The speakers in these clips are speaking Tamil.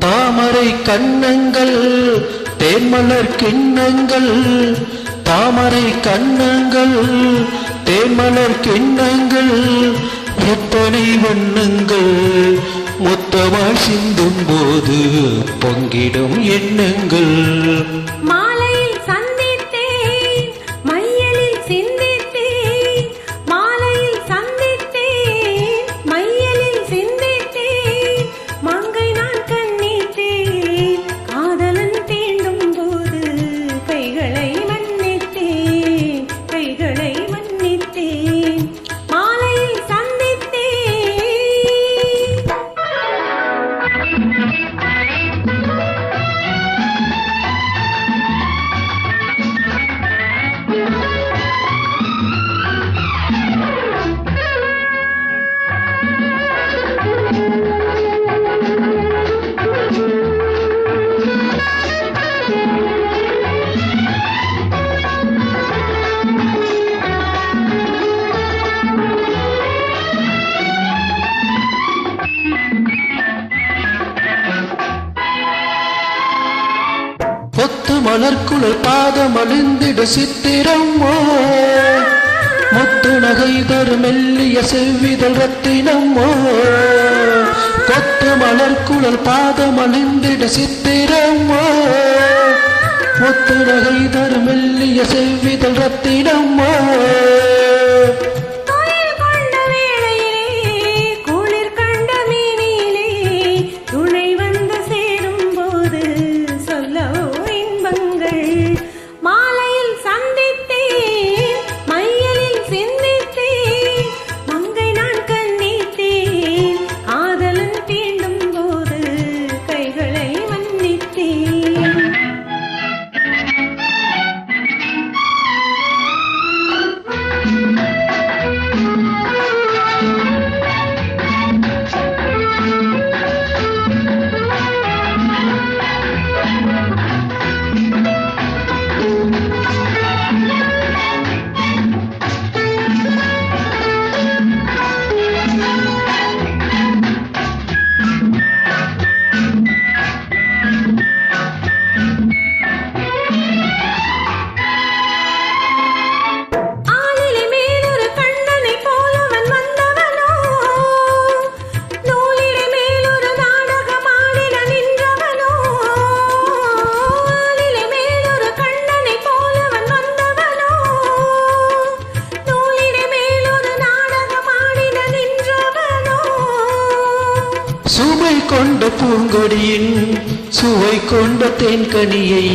தாமரை கண்ணங்கள் தேன்மலர் கிண்ணங்கள், தாமரை கண்ணங்கள் தேன்மலர் கிண்ணங்கள், எத்தனை வண்ணங்கள் மொத்தமாய் சிந்தும் போது பொங்கிடும் எண்ணங்கள். மாலையில் சந்தித்தேன் மையலில் சிந்தித்தேன், மாலையில் சந்தித்தேன் மையலில் சிந்தித்தேன், மங்கை நான் கண்ணித்தேன் காதலன் தீண்டும் போது கைகளை மன்னித்தேன், கைகளை மன்னித்தேன். மாலையில் சந்தித்தேன். கொத்து மலர்குழல் பாதம் அழிந்திட சித்திரமோ, முத்து நகை தரு மெல்லிய செவ்விதழ் ரத்தினமோ. கொத்து மலர்குழல் பாதம் அழிந்திட சித்திரமோ, முத்து நகை தரு மெல்லிய செவ்விதழ் ரத்தினமோ. சுவை கொண்ட பூங்கொடியின் சுவை கொண்ட தேன்கனியை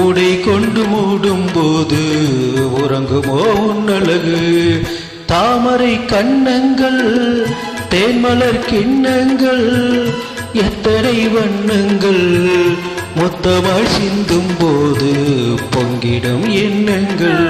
உடை கொண்டு மூடும் போது உறங்குமோ உன்னழகு. தாமரை கண்ணங்கள் தேன்மலர் கிண்ணங்கள், எத்தனை வண்ணங்கள் மொத்தமாய் சிந்தும் போது பொங்கிடும் எண்ணங்கள்.